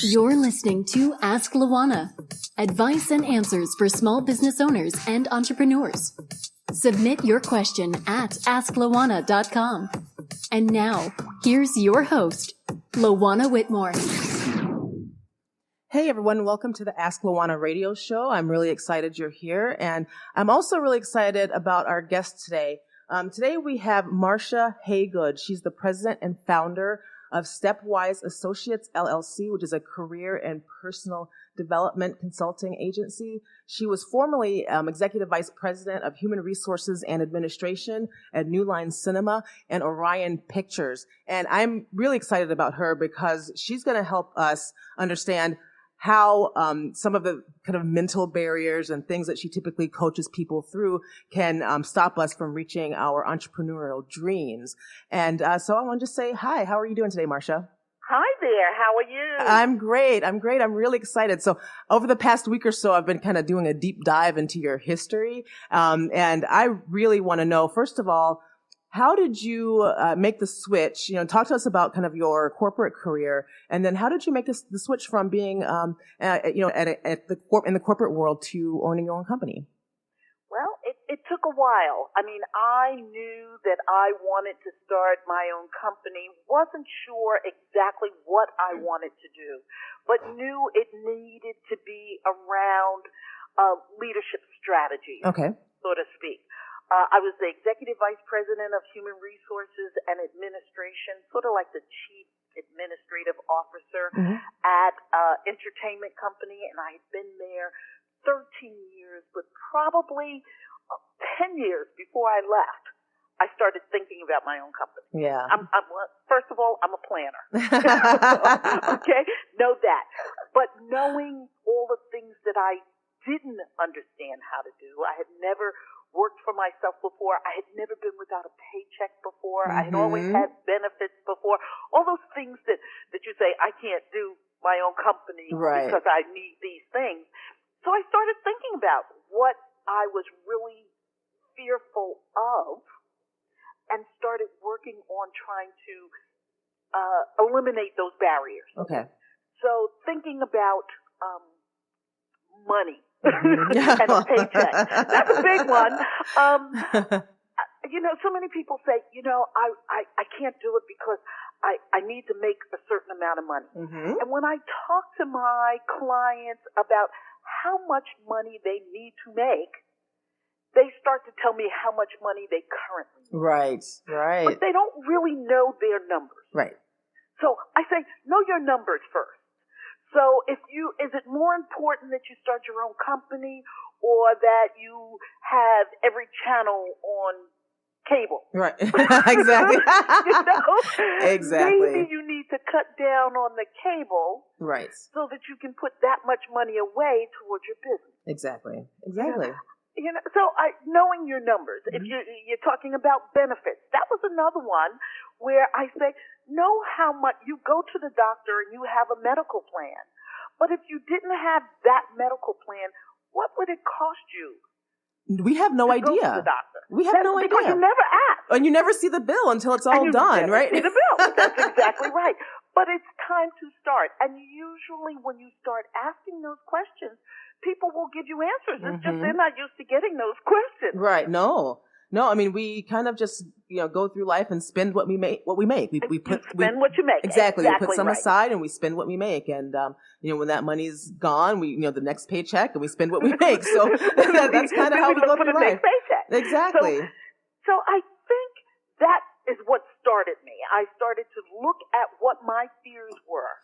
You're listening to Ask Luana, advice and answers for small business owners and entrepreneurs. Submit your question at askluana.com. And now, here's your host, Luana Whitmore. Hey everyone, welcome to the Ask Juana Radio Show. I'm really excited you're here, and I'm also really excited about our guest today. Today we have Marsha Haygood. She's the president and founder of Stepwise Associates LLC, which is a career and personal development consulting agency. She was formerly executive vice president of human resources and administration at New Line Cinema and Orion Pictures. And I'm really excited about her because she's going to help us understand how some of the kind of mental barriers and things that she typically coaches people through can stop us from reaching our entrepreneurial dreams. And so I want to just say hi. How are you doing today, Marsha? Hi there. How are you? I'm great. I'm really excited. So over the past week or so, I've been kind of doing a deep dive into your history. And I really want to know, first of all, how did you make the switch? Talk to us about kind of your corporate career, and then how did you make the switch from being, in the corporate world to owning your own company? Well, it took a while. I mean, I knew that I wanted to start my own company. Wasn't sure exactly what I wanted to do, but knew it needed to be around leadership strategy, okay, so to speak. I was the executive vice president of human resources and administration, sort of like the chief administrative officer at entertainment company, and I had been there 13 years, but probably 10 years before I left, I started thinking about my own company. Yeah. First of all, I'm a planner. Okay? Know that. But knowing all the things that I didn't understand how to do, I had never worked for myself before. I had never been without a paycheck before. I had always had benefits before. All those things that you say, I can't do my own company because I need these things. So I started thinking about what I was really fearful of and started working on trying to eliminate those barriers. Okay. So thinking about money. And a paycheck. That's a big one. So many people say, I can't do it because I need to make a certain amount of money. And when I talk to my clients about how much money they need to make, they start to tell me how much money they currently make. Right. But they don't really know their numbers. Right. So I say, know your numbers first. So is it more important that you start your own company or that you have every channel on cable? Right. Exactly. Exactly. Maybe you need to cut down on the cable. Right. So that you can put that much money away towards your business. Exactly. So knowing your numbers, if you're talking about benefits, that was another one where I say, know how much you go to the doctor and you have a medical plan. But if you didn't have that medical plan, what would it cost you? We have no idea. Go to the doctor. We have no idea. Because you never ask. And you never see the bill until it's all done, right? See the bill. That's exactly right. But it's time to start. And usually when you start asking those questions, people will give you answers. It's just they're not used to getting those questions. Right. No. I mean, we kind of just, go through life and spend what we make. We spend what you make. Exactly. We put some aside and we spend what we make. And, when that money's gone, we, the next paycheck and we spend what we make. So that's kind of how we go through life. Next paycheck. Exactly. So I think that is what started me. I started to look at what my fears were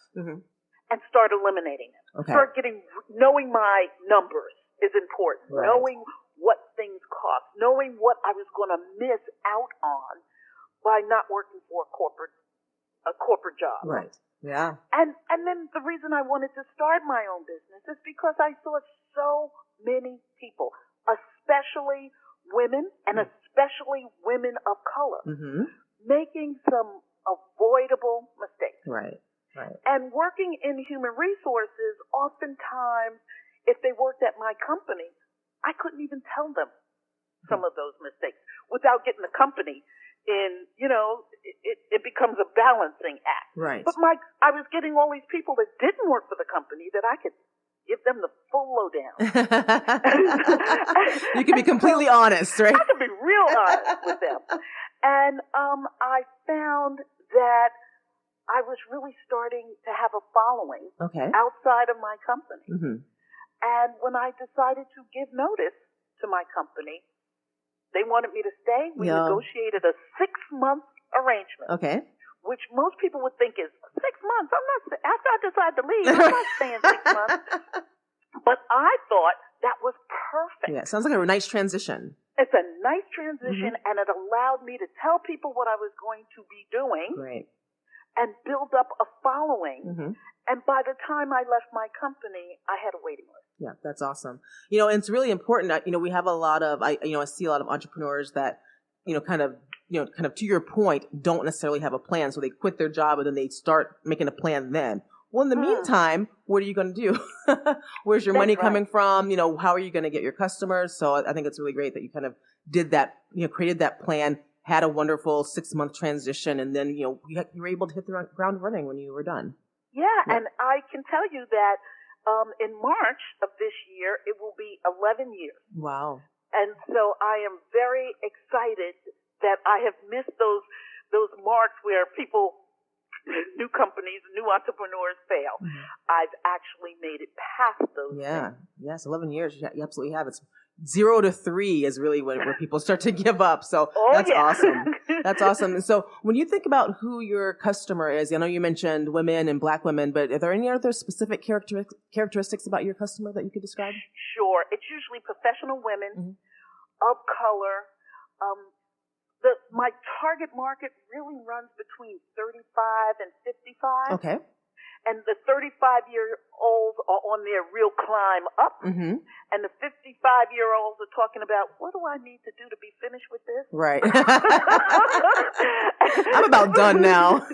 and start eliminating them. Okay. Knowing my numbers is important. Right. Knowing what things cost, knowing what I was going to miss out on by not working for a corporate job. Right. Yeah. And then the reason I wanted to start my own business is because I saw so many people, especially women and especially women of color, making some avoidable mistakes. Right. And working in human resources, oftentimes, if they worked at my company, I couldn't even tell them some of those mistakes without getting the company in, it becomes a balancing act. Right. But I was getting all these people that didn't work for the company that I could give them the full lowdown. You can be completely honest, right? I can be real honest with them. And I found that I was really starting to have a following outside of my company. Mm-hmm. And when I decided to give notice to my company, they wanted me to stay. We negotiated a 6-month arrangement. Okay. Which most people would think is 6 months. After I decide to leave, I'm not staying 6 months. But I thought that was perfect. Yeah, sounds like a nice transition. It's a nice transition, and it allowed me to tell people what I was going to be doing. Great. And build up a following. Mm-hmm. And by the time I left my company, I had a waiting list. Yeah, that's awesome. It's really important that, we have a lot of, I see a lot of entrepreneurs that, kind of to your point, don't necessarily have a plan. So they quit their job and then they start making a plan then. Well, in the meantime, what are you going to do? Where's your money coming from? How are you going to get your customers? So I think it's really great that you kind of did that, created that plan, had a wonderful 6-month transition, and then, you were able to hit the ground running when you were done. Yeah, and I can tell you that in March of this year, it will be 11 years. Wow. And so I am very excited that I have missed those marks where new companies, new entrepreneurs fail. Mm-hmm. I've actually made it past those things. Yes, 11 years. You absolutely have. It's 0 to 3 is really where people start to give up. So that's awesome. That's awesome. And so when you think about who your customer is, I know you mentioned women and Black women, but are there any other specific characteristics about your customer that you could describe? Sure. It's usually professional women of color. My target market really runs between 35 and 55. Okay. And the 35-year-olds are on their real climb up. Mm-hmm. And the 55-year-olds are talking about, what do I need to do to be finished with this? Right. I'm about done now.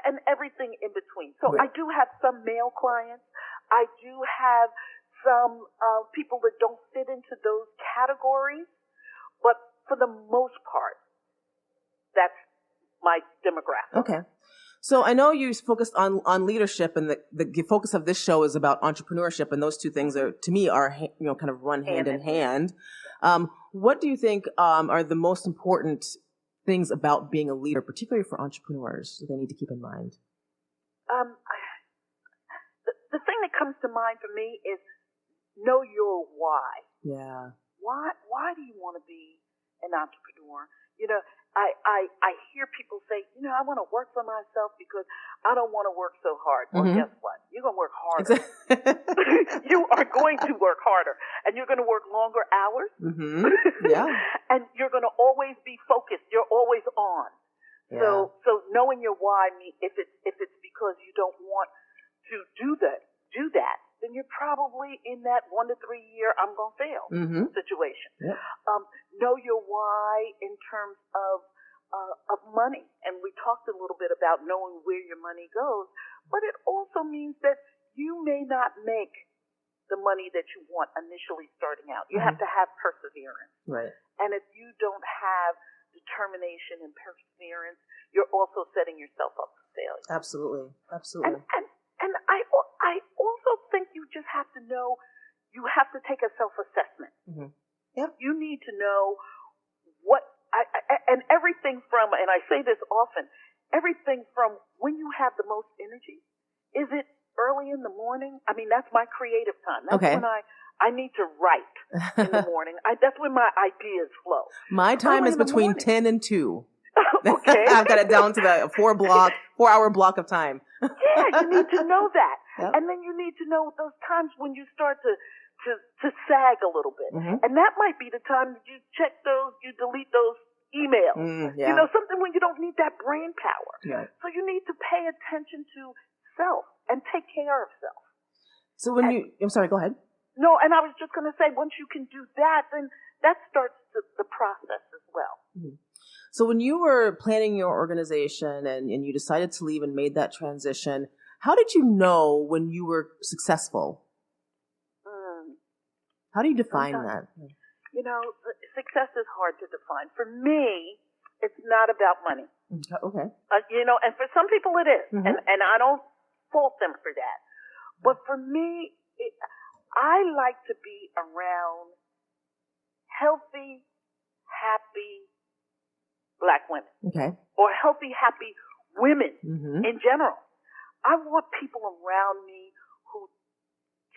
and everything in between. So I do have some male clients. I do have some people that don't fit into those categories. But for the most part, that's my demographic. Okay. So I know you focused on leadership, and the focus of this show is about entrepreneurship, and those two things are kind of run hand in hand. What do you think are the most important things about being a leader, particularly for entrepreneurs, that they need to keep in mind? The thing that comes to mind for me is know your why. Yeah. Why do you want to be an entrepreneur? I hear people say, I want to work for myself because I don't want to work so hard. Well, guess what? You're going to work harder. You are going to work harder, and you're going to work longer hours. Mm-hmm. Yeah. And you're going to always be focused. You're always on. Yeah. So knowing your why, if it's because you don't want to do that, then you're probably in that 1 to 3 year I'm going to fail situation. Yep. Know your why in terms of money. And we talked a little bit about knowing where your money goes, but it also means that you may not make the money that you want initially starting out. You have to have perseverance. Right. And if you don't have determination and perseverance, you're also setting yourself up for failure. Absolutely. And I also think you just have to know, you have to take a self-assessment. Mm-hmm. Yep. You need to know and everything from, and I say this often, everything from when you have the most energy. Is it early in the morning? I mean, that's my creative time. That's when I need to write in the morning. That's when my ideas flow. My time is between 10 and 2. Okay. I've got it down to the 4-hour block of time. Yeah, you need to know that. Yep. And then you need to know those times when you start to sag a little bit. Mm-hmm. And that might be the time that you check you delete those emails. Something when you don't need that brain power. Right. So you need to pay attention to self and take care of self. So I'm sorry, go ahead. No, and I was just going to say, once you can do that, then that starts the process as well. Mm-hmm. So when you were planning your organization and you decided to leave and made that transition, how did you know when you were successful? How do you define that? Success is hard to define. For me, it's not about money. Okay. And for some people it is, Mm-hmm. and I don't fault them for that. But for me, I like to be around healthy, happy Black women. Okay. Or healthy, happy women Mm-hmm. in general. I want people around me who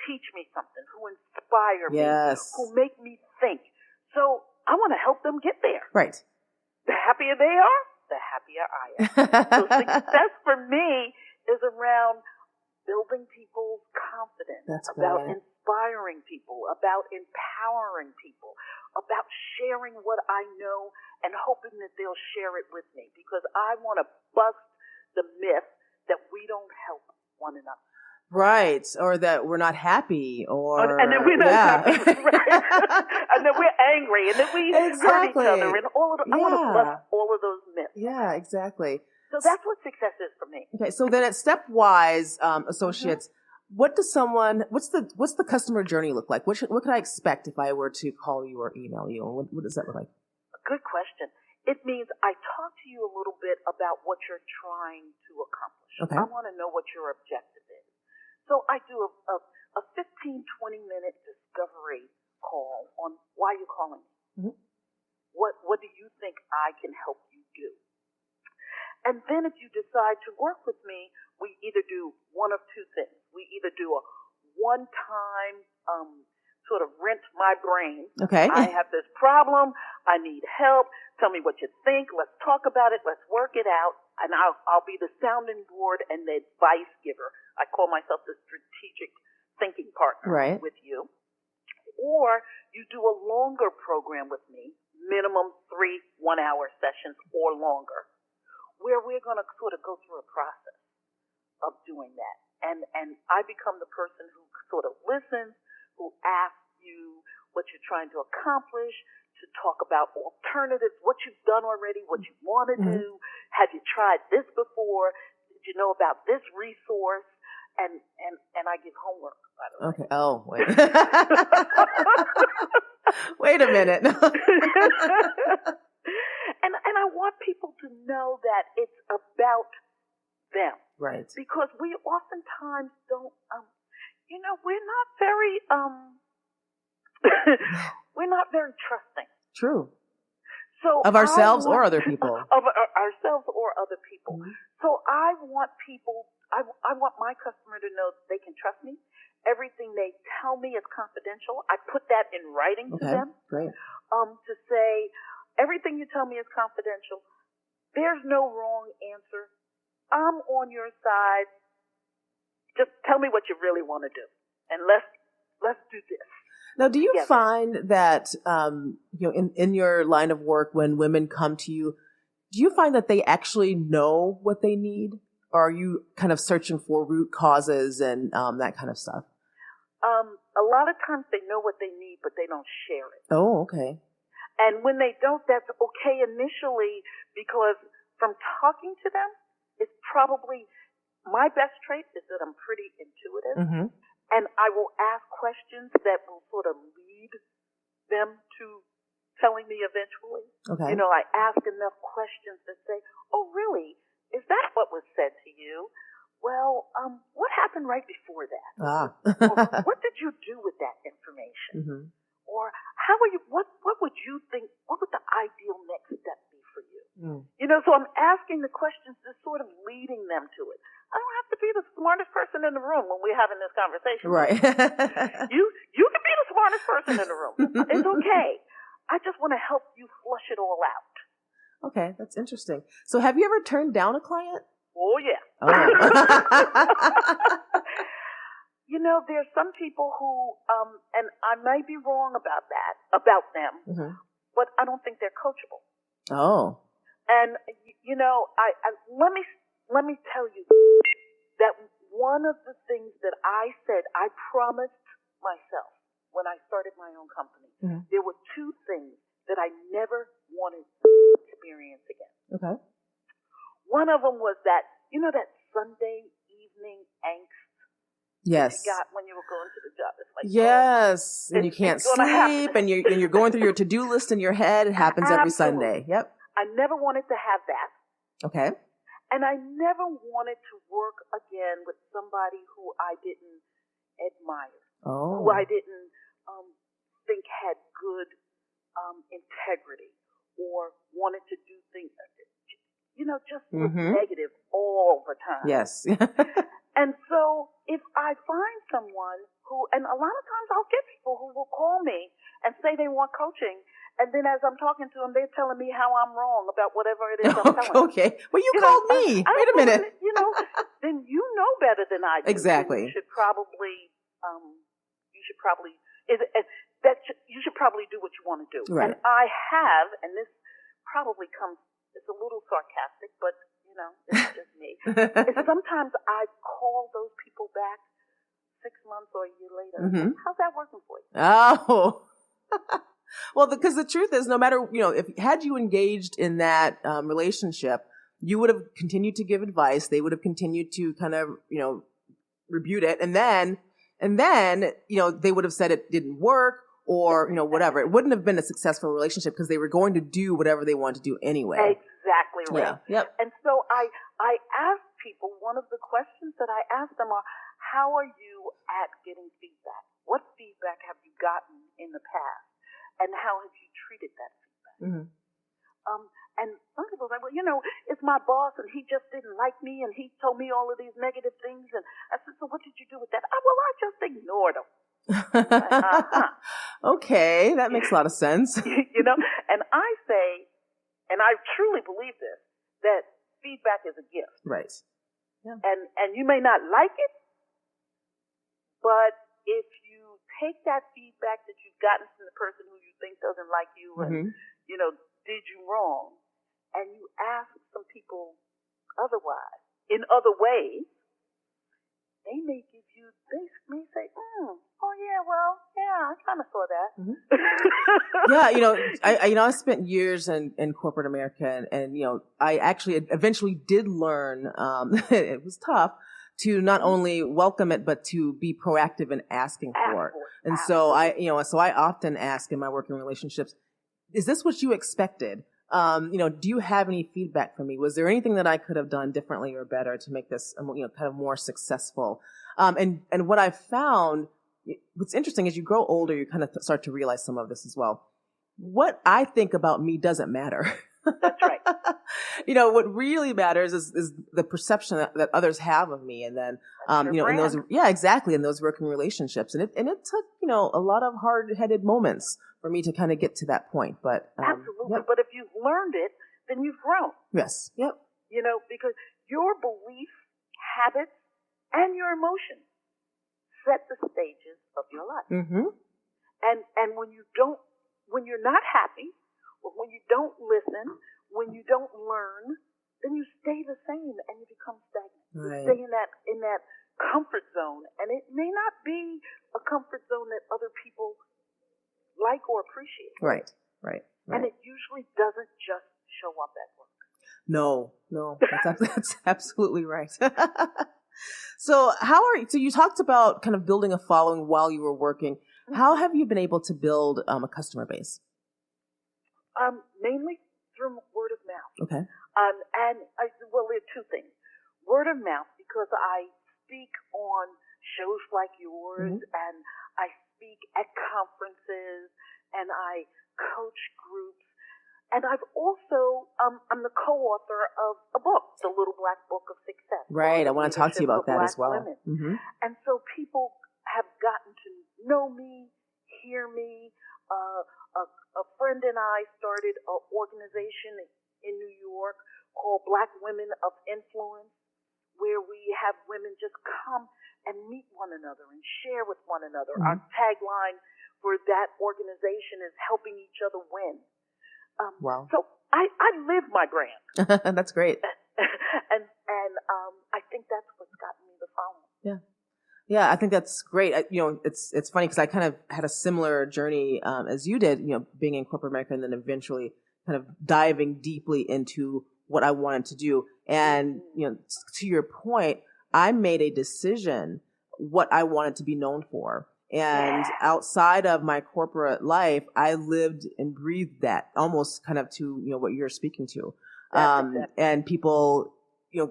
teach me something, who inspire Yes. me, who make me think. So I want to help them get there. Right. The happier they are, the happier I am. So success for me is around building people's confidence, That's about great. inspiring people, about empowering people, about sharing what I know and hoping that they'll share it with me, because I want to bust the myth that we don't help one another. Right. Or that we're not happy, or And then we're not happy, right? And then we're angry, and then we hurt Exactly. each other, and all of I want to bust all of those myths. Yeah, exactly. So that's what success is for me. Okay, so then at Stepwise Associates, what's the customer journey look like? What could I expect if I were to call you or email you? What does that look like? Good question. It means I talk to you a little bit about what you're trying to accomplish. Okay. I want to know what your objective is. So I do a 15, 20-minute discovery call on why you're calling me. Mm-hmm. What do you think I can help you do? And then if you decide to work with me, we either do one of two things. We either do a one-time sort of rinse my brain. Okay. I have this problem. I need help. Tell me what you think. Let's talk about it. Let's work it out. And I'll be the sounding board and the advice giver. I call myself the strategic thinking partner with you. Or you do a longer program with me, minimum 3 one-hour sessions or longer, where we're going to sort of go through a process of doing that. And I become the person who sort of listens, who asks you what you're trying to accomplish, to talk about alternatives, what you've done already, what you want to do. Have you tried this before? Did you know about this resource? And I give homework, by the way. Okay. Oh, wait. Wait a minute. And I want people to know that it's about them. Right. Because we oftentimes don't, we're not very, we're not very trusting. True. So of ourselves or other people. Of ourselves or other people. Mm-hmm. So I want people, I want my customer to know that they can trust me. Everything they tell me is confidential. I put that in writing to them. Great. To say, everything you tell me is confidential. There's no wrong answer. I'm on your side. Just tell me what you really want to do. And let's do this. Now, do you find that, in your line of work, when women come to you, do you find that they actually know what they need? Or are you kind of searching for root causes and that kind of stuff? A lot of times they know what they need, but they don't share it. Oh, okay. And when they don't, that's okay initially, because from talking to them, it's probably my best trait is that I'm pretty intuitive. Mm-hmm. And I will ask questions that will sort of lead them to telling me eventually. Okay. I ask enough questions that say, oh, really? Is that what was said to you? Well, what happened right before that? Or, what did you do with that information? Mm-hmm. Or how are you? What would you think? What would the ideal next step be for you? So I'm asking the questions, just sort of leading them to it. I don't have to be the smartest person in the room when we're having this conversation. Right. You can be the smartest person in the room. It's okay. I just want to help you flush it all out. Okay, that's interesting. So have you ever turned down a client? Oh, yeah. Oh. There's some people who, and I may be wrong about them, Mm-hmm. but I don't think they're coachable. Oh. And, let me tell you that one of the things that I said, I promised myself when I started my own company, there were two things that I never wanted to experience again. Okay. One of them was that, that Sunday evening angst Yes. you got when you were going to the job. It's like, yes. And you can't sleep, and you're going through your to-do list in your head. It happens every Sunday. Yep. I never wanted to have that. Okay. And I never wanted to work again with somebody who I didn't admire, who I didn't think had good integrity or wanted to do things, just was negative all the time. Yes. And so if I find someone who, and a lot of times I'll get people who will call me and say they want coaching, and then as I'm talking to them, they're telling me how I'm wrong about whatever it is I'm telling them. Okay. Well, you called me. Wait a minute. Then you know better than I do. Exactly. You should probably do what you want to do. Right. And I have, and this probably it's a little sarcastic, but it's just me. Sometimes I call those people back 6 months or a year later. Mm-hmm. How's that working for you? Oh. Well, because the truth is, no matter, had you engaged in that relationship, you would have continued to give advice. They would have continued to kind of, rebuke it. And then, they would have said it didn't work or, whatever. It wouldn't have been a successful relationship because they were going to do whatever they wanted to do anyway. Exactly right. Yeah. Yep. And so I ask people, one of the questions that I ask them are, how are you at getting feedback? What feedback have you gotten in the past? And how have you treated that feedback? Mm-hmm. And some people say, well, it's my boss and he just didn't like me and he told me all of these negative things. And I said, so what did you do with that? Well, I just ignored him. Okay, that makes a lot of sense. And I say, and I truly believe this, that feedback is a gift. Right. Yeah. And you may not like it, but if you take that feedback that you've gotten from the person who you think doesn't like you and, did you wrong, and you ask some people otherwise, in other ways, they may say, oh yeah, well, yeah, I kind of saw that. Yeah, I spent years in corporate America, and I actually eventually did learn. It was tough to not only welcome it, but to be proactive in asking for it. And so I often ask in my working relationships, is this what you expected? Do you have any feedback for me? Was there anything that I could have done differently or better to make this, kind of more successful? And what I found, what's interesting is you grow older, you kind of start to realize some of this as well. What I think about me doesn't matter. That's right. What really matters is the perception that others have of me. And then, in those, exactly, in those working relationships. And it took, a lot of hard-headed moments for me to kind of get to that point. But, absolutely. Yep. But if you've learned it, then you've grown. Yes. Yep. Because your beliefs, habits, and your emotions set the stages of your life. Mm-hmm. And when you're not happy, or when you don't listen, when you don't learn, then you stay the same and you become stagnant. Right. You stay in that comfort zone, and it may not be a comfort zone that other people like or appreciate. Right. And it usually doesn't just show up at work. No, that's absolutely right. So so you talked about kind of building a following while you were working. How have you been able to build a customer base? Mainly through word of mouth. Okay. There are two things. Word of mouth, because I speak on shows like yours, and I speak at conferences, and I coach groups. And I've also, I'm the co-author of a book, The Little Black Book of Success. Right. I want to talk to you about that as well. Mm-hmm. And so people have gotten to know me, hear me. A friend and I started an organization in New York called Black Women of Influence, where we have women just come and meet one another and share with one another. Mm-hmm. Our tagline for that organization is helping each other win. Wow. So I live my brand. That's great. and I think that's what's gotten me the following. Yeah. Yeah, I think that's great. It's funny because I kind of had a similar journey as you did, being in corporate America and then eventually kind of diving deeply into what I wanted to do. And, to your point, I made a decision what I wanted to be known for. And outside of my corporate life, I lived and breathed that, almost kind of to, what you're speaking to. And people,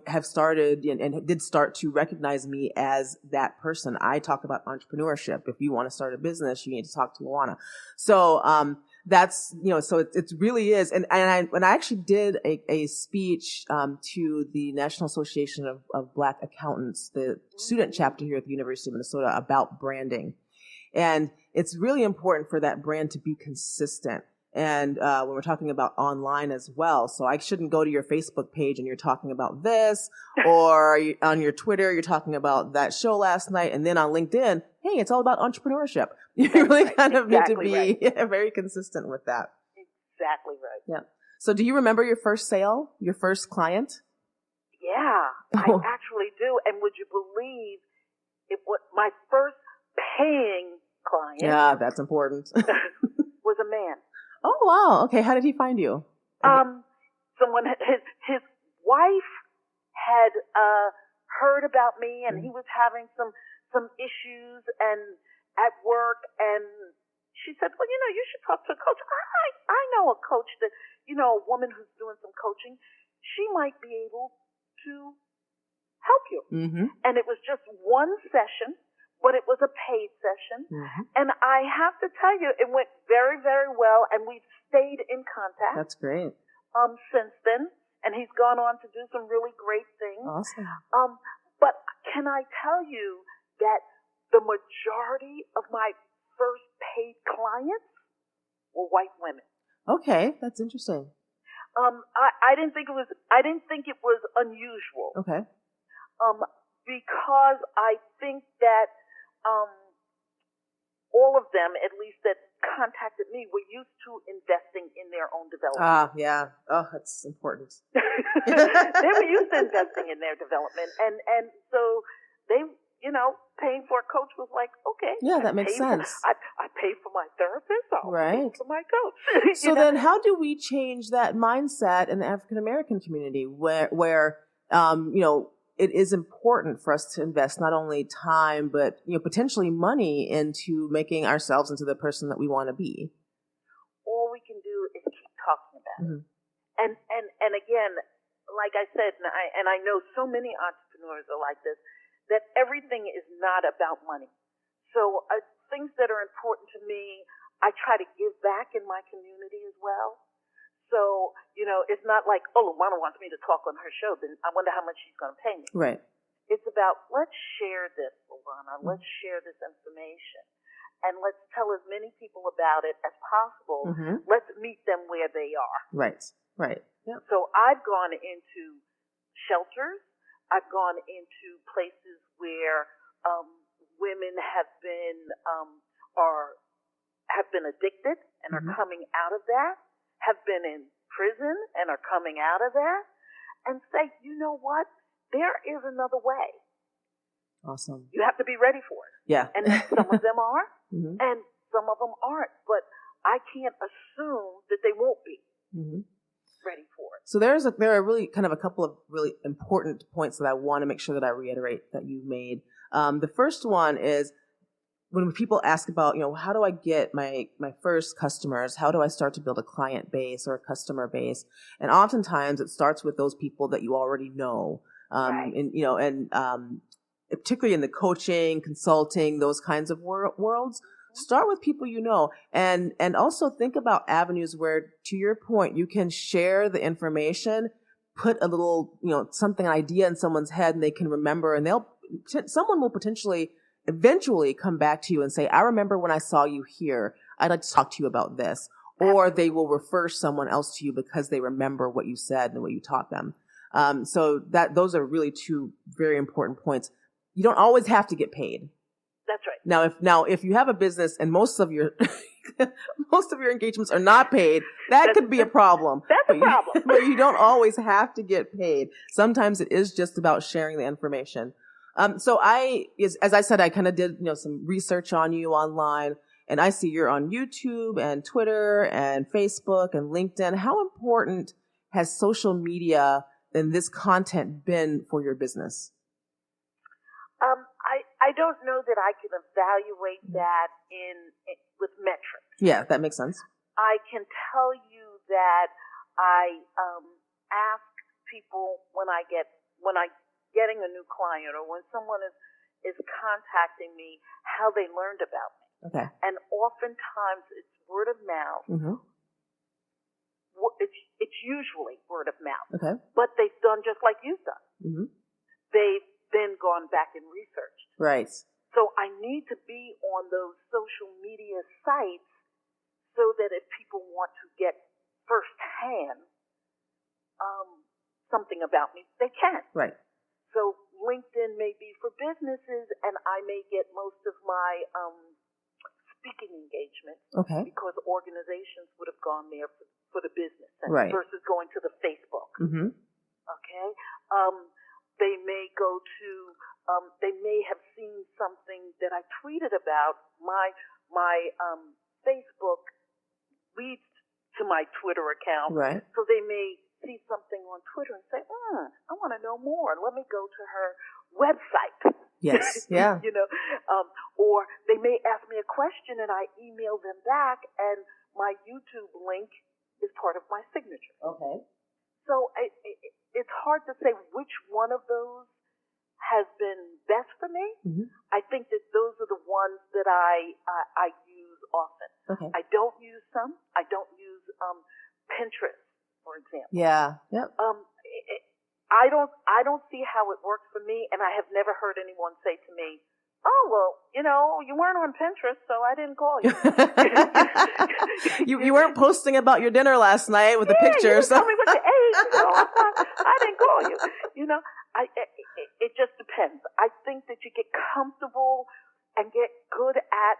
have started and did start to recognize me as that person. I talk about entrepreneurship. If you want to start a business, you need to talk to Luana. So, that's, so it really is. And I actually did a speech, to the National Association of Black Accountants, the student chapter here at the University of Minnesota, about branding. And it's really important for that brand to be consistent. And when we're talking about online as well, so I shouldn't go to your Facebook page and you're talking about this, or on your Twitter, you're talking about that show last night, and then on LinkedIn, hey, it's all about entrepreneurship. You really kind of need to be very consistent with that. Exactly right. Yeah. So do you remember your first sale, your first client? Yeah, I actually do. And would you believe it was my first paying client? Yeah, that's important. Was a man. Oh, wow. Okay. How did he find you? Someone, his wife had heard about me, and he was having some issues and at work, and she said, well, you should talk to a coach. I know a coach that, a woman who's doing some coaching. She might be able to help you. Mm-hmm. And it was just one session, but it was a paid session. Mm-hmm. And I have to tell you, it went very, very well, and we've stayed in contact. That's great. Since then, and he's gone on to do some really great things. Awesome. But can I tell you that the majority of my first paid clients were white women? Okay, that's interesting. I didn't think it was unusual. Okay. Because I think that all of them, at least that contacted me, were used to investing in their own development. Ah, yeah. Oh, that's important. They were used to investing in their development, and so they, paying for a coach was like, okay. Yeah, that makes sense. I pay for my therapist. I'll pay for my coach. So then, how do we change that mindset in the African American community, where it is important for us to invest not only time, but, potentially money into making ourselves into the person that we want to be? All we can do is keep talking about it. Mm-hmm. And again, like I said, and I know so many entrepreneurs are like this, that everything is not about money. So things that are important to me, I try to give back in my community as well. So, it's not like, oh, Luana wants me to talk on her show, then I wonder how much she's going to pay me. Right. It's about, let's share this, Luana. Let's share this information. And let's tell as many people about it as possible. Mm-hmm. Let's meet them where they are. Right. Yep. So I've gone into shelters. I've gone into places where women have been addicted and are coming out of that, have been in prison and are coming out of that, and say, you know what? There is another way. Awesome. You have to be ready for it. Yeah. And some of them are, and some of them aren't. But I can't assume that they won't be ready for it. So there are really kind of a couple of really important points that I want to make sure that I reiterate that you made. The first one is, when people ask about, how do I get my first customers? How do I start to build a client base or a customer base? And oftentimes it starts with those people that you already know. Right. And particularly in the coaching, consulting, those kinds of worlds, start with people you know. And also think about avenues where, to your point, you can share the information, put a little, something, idea in someone's head, and they can remember, and someone will potentially eventually come back to you and say, I remember when I saw you here, I'd like to talk to you about this. Or they will refer someone else to you because they remember what you said and what you taught them. So those are really two very important points. You don't always have to get paid. That's right. Now, if you have a business and most of your engagements are not paid, that could be a problem. That's a problem. But you don't always have to get paid. Sometimes it is just about sharing the information. So as I said, I kind of did, some research on you online, and I see you're on YouTube and Twitter and Facebook and LinkedIn. How important has social media and this content been for your business? I don't know that I can evaluate that with metrics. Yeah, that makes sense. I can tell you that I ask people when I'm getting a new client or when someone is contacting me how they learned about me. Okay. And oftentimes it's word of mouth. Mm-hmm. It's usually word of mouth. Okay. But they've done just like you've done. Mm-hmm. They've then gone back and researched. Right. So I need to be on those social media sites so that if people want to get firsthand something about me, they can. Right. So LinkedIn may be for businesses, and I may get most of my speaking engagements because organizations would have gone there for the business versus going to the Facebook. Mm-hmm. Okay? They may go to, they may have seen something that I tweeted about. My Facebook leads to my Twitter account. Right. So they may see something on Twitter and say, I want to know more. Let me go to her website. Yes. Yeah. Or they may ask me a question and I email them back and my YouTube link is part of my signature. Okay. So it's hard to say which one of those has been best for me. Mm-hmm. I think that those are the ones that I use often. Okay. I don't use some. I don't use Pinterest, for example. Yeah. Yep. I don't see how it works for me, and I have never heard anyone say to me, "Oh, well, you weren't on Pinterest, so I didn't call you." You weren't posting about your dinner last night with the pictures. Tell me what you ate. I didn't call you. It just depends. I think that you get comfortable and get good at.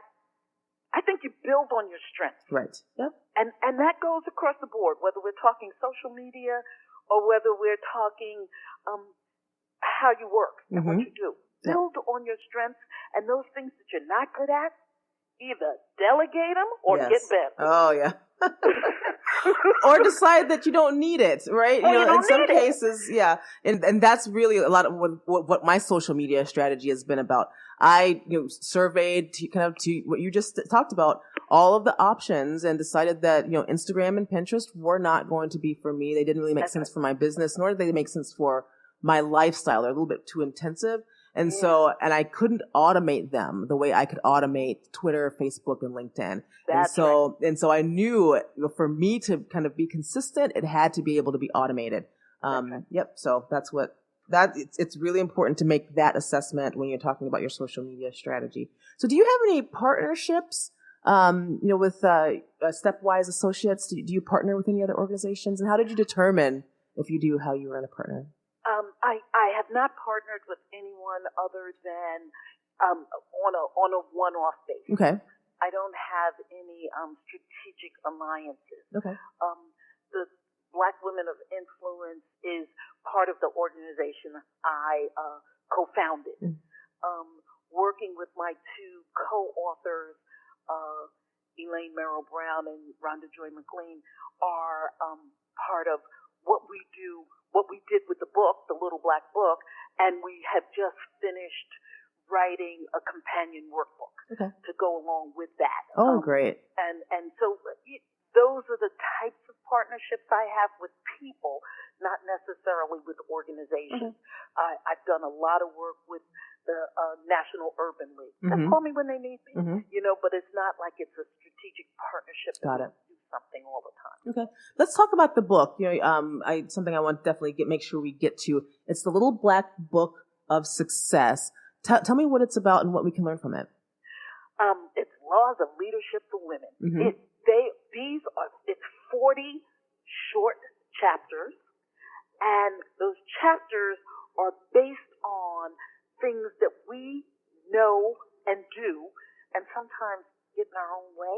I think you build on your strengths. Right. Yep. And that goes across the board, whether we're talking social media or whether we're talking how you work and what you do. Build on your strengths, and those things that you're not good at, either delegate them or get better. Oh, yeah. Or decide that you don't need it, right? In some cases, yeah. And that's really a lot of what my social media strategy has been about. I surveyed to what you just talked about, all of the options, and decided that Instagram and Pinterest were not going to be for me. They didn't really make sense for my business, nor did they make sense for my lifestyle. They're a little bit too intensive. And so I couldn't automate them the way I could automate Twitter, Facebook, and LinkedIn. And so I knew for me to kind of be consistent, it had to be able to be automated. Yep. So it's really important to make that assessment when you're talking about your social media strategy. So do you have any partnerships, with Stepwise Associates? Do you partner with any other organizations? And how did you determine if you do, how you were in a partner? I have not partnered with anyone other than on a one-off basis. Okay. I don't have any strategic alliances. Okay. The Black Women of Influence is part of the organization I co-founded. Working with my two co-authors, Elaine Merrill Brown and Rhonda Joy McLean, are part of what we do. What we did with the book, the Little Black Book, and we have just finished writing a companion workbook to go along with that. Oh, great. And so those are the types of partnerships I have with people, not necessarily with organizations. I've done a lot of work with the National Urban League. They call me when they need me, but it's not like it's a strategic partnership. Got it. Something all the time. Okay, let's talk about the book. Something I want to definitely make sure we get to. It's the Little Black Book of Success. Tell me what it's about and what we can learn from it. It's Laws of Leadership for Women. It's 40 short chapters, and those chapters are based on things that we know and do, and sometimes get in our own way.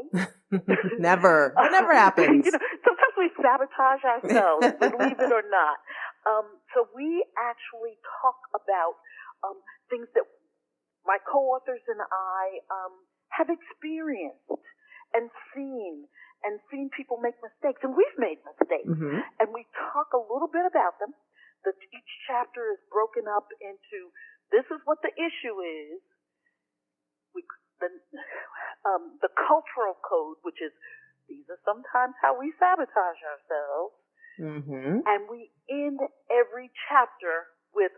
Never. It never happens. Sometimes we sabotage ourselves, believe it or not. So we actually talk about things that my co-authors and I have experienced and seen people make mistakes. And we've made mistakes. And we talk a little bit about them. Each chapter is broken up into, this is what the issue is, the cultural code, which is these are sometimes how we sabotage ourselves. Mm-hmm. And we end every chapter with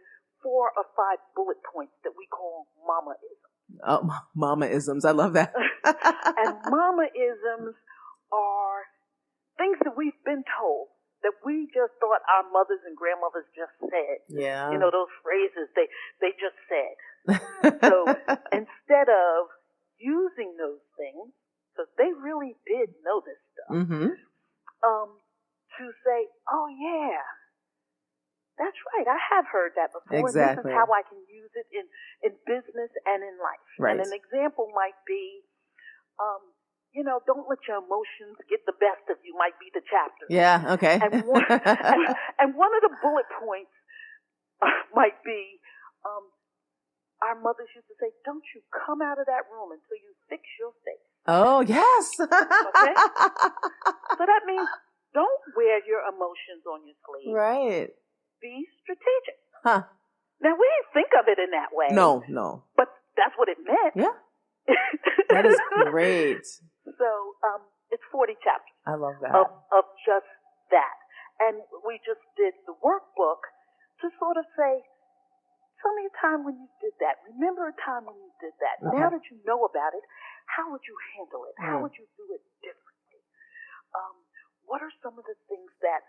4 or 5 bullet points that we call mama-isms. Oh, mama-isms. I love that. And mama-isms are things that we've been told that we just thought our mothers and grandmothers just said. Yeah. You know, those phrases they just said. So instead of using those things, because they really did know this stuff, mm-hmm. To say, oh yeah, that's right, I have heard that before. Exactly. And this is how I can use it in business and in life. Right. And an example might be, don't let your emotions get the best of you might be the chapter. Yeah, okay. And one of the bullet points might be, our mothers used to say, don't you come out of that room until you fix your face. Oh, yes. Okay? So that means don't wear your emotions on your sleeve. Right. Be strategic. Huh. Now, we didn't think of it in that way. No. But that's what it meant. Yeah. That is great. So, it's 40 chapters. I love that. Of just that. And we just did the workbook to sort of say, tell me a time when you did that. Remember a time when you did that. Okay. Now that you know about it, how would you handle it? How would you do it differently? What are some of the things that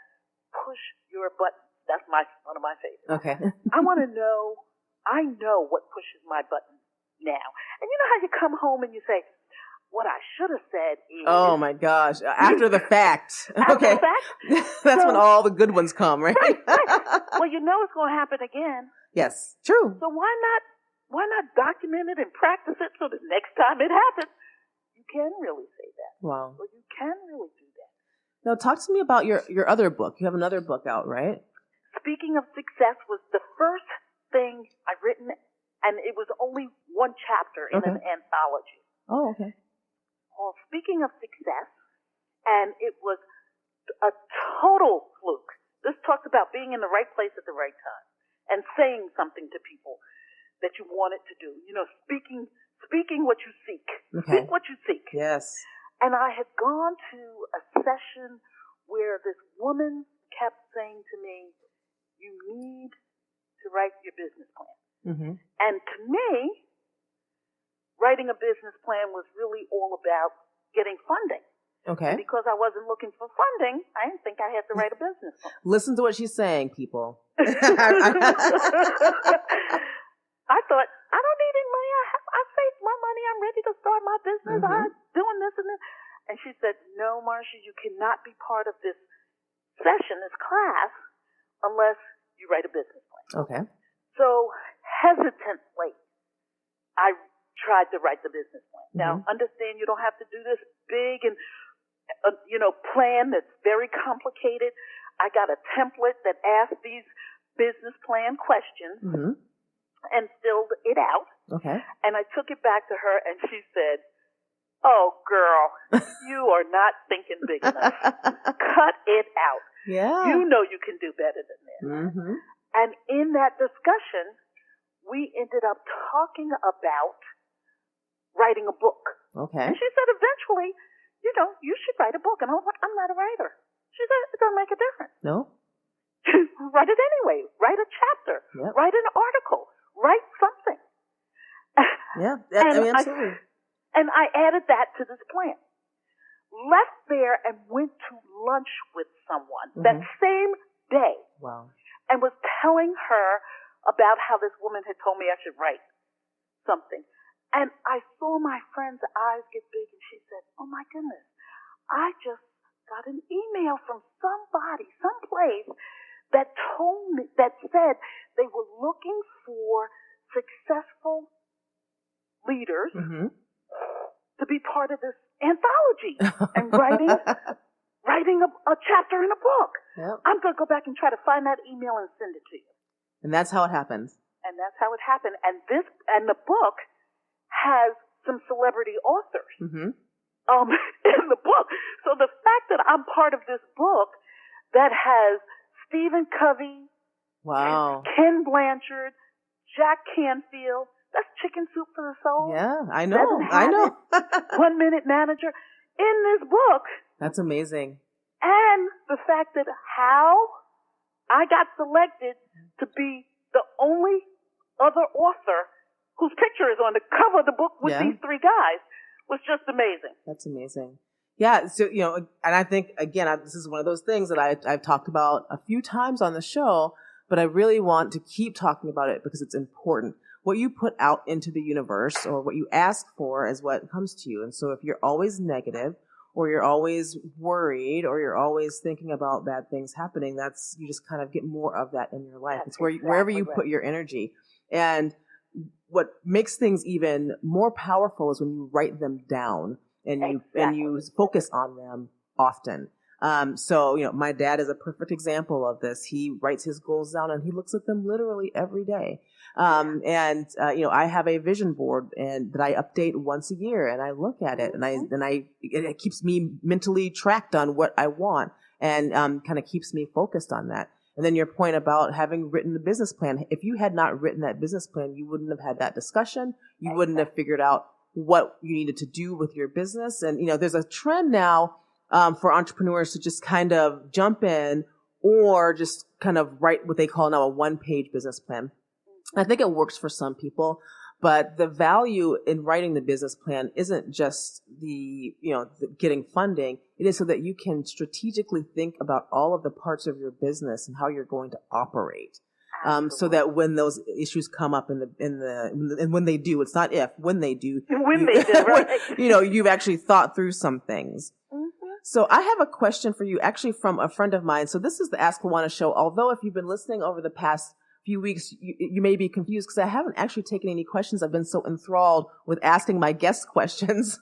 push your buttons? That's one of my favorites. Okay. I want to know, I know what pushes my buttons now. And you know how you come home and you say, what I should have said is... Oh my gosh. After the fact. After Okay. the fact? That's when all the good ones come, right? Right. Well, you know it's going to happen again. Yes. True. So why not document it and practice it so the next time it happens, you can really say that. Wow. Or you can really do that. Now, talk to me about your other book. You have another book out, right? Speaking of Success was the first thing I've written, and it was only one chapter in an anthology. Oh, okay. Well, Speaking of Success, and it was a total fluke. This talks about being in the right place at the right time and saying something to people that you wanted to do. You know, speaking what you seek. Okay. Speak what you seek. Yes. And I had gone to a session where this woman kept saying to me, you need to write your business plan. Mm-hmm. And to me, writing a business plan was really all about getting funding. Okay. And because I wasn't looking for funding, I didn't think I had to write a business plan. Listen to what she's saying, people. I thought, I don't need any money. I saved my money. I'm ready to start my business. Mm-hmm. I'm doing this and this. And she said, no, Marsha, you cannot be part of this session, this class, unless you write a business plan. Okay. So hesitantly, I tried to write the business plan. Mm-hmm. Now, understand you don't have to do this big and, plan that's very complicated. I got a template that asked these business plan questions Mm-hmm. and filled it out. Okay. And I took it back to her, and she said, oh, girl, you are not thinking big enough. Cut it out. Yeah. You know you can do better than this. Mm-hmm. And in that discussion, we ended up talking about writing a book. Okay. And she said, eventually, you should write a book. And I was like, I'm not a writer. She said, it doesn't make a difference. No? Write it anyway. Write a chapter. Yep. Write an article. Write something. Yeah. And Absolutely. And I added that to this plan. Left there and went to lunch with someone that same day Wow. and was telling her about how this woman had told me I should write something. And I saw my friend's eyes get big, and she said, oh my goodness, I just got an email from somebody, someplace that told me, that said they were looking for successful leaders to be part of this anthology and writing a chapter in a book. Yep. I'm going to go back and try to find that email and send it to you. And that's how it happens. And that's how it happened. And the book has some celebrity authors Mm-hmm. in the book. So the fact that I'm part of this book that has Stephen Covey, Wow. Ken Blanchard, Jack Canfield, that's Chicken Soup for the Soul. Yeah, I know. I know. 1 Minute Manager in this book. That's amazing. And the fact that how I got selected to be the only other author whose picture is on the cover of the book with these three guys was just amazing. That's amazing. Yeah. So, and I think, again, this is one of those things that I've talked about a few times on the show, but I really want to keep talking about it because it's important. What you put out into the universe or what you ask for is what comes to you. And so if you're always negative or you're always worried or you're always thinking about bad things happening, you just kind of get more of that in your life. That's it's wherever you put your energy. And what makes things even more powerful is when you write them down and you focus on them often. So, my dad is a perfect example of this. He writes his goals down and he looks at them literally every day. I have a vision board and that I update once a year and I look at it and it keeps me mentally tracked on what I want and, kind of keeps me focused on that. And then your point about having written the business plan, if you had not written that business plan, you wouldn't have had that discussion. You wouldn't have figured out what you needed to do with your business. And, there's a trend now, for entrepreneurs to just kind of jump in or just kind of write what they call now a one-page business plan. I think it works for some people, but the value in writing the business plan isn't just the getting funding. It is so that you can strategically think about all of the parts of your business and how you're going to operate. So that when those issues come up and when they do, it's not if, when they do, right? You've actually thought through some things. So I have a question for you, actually from a friend of mine. So this is the Ask Luana show. Although if you've been listening over the past few weeks, you may be confused because I haven't actually taken any questions. I've been so enthralled with asking my guests questions.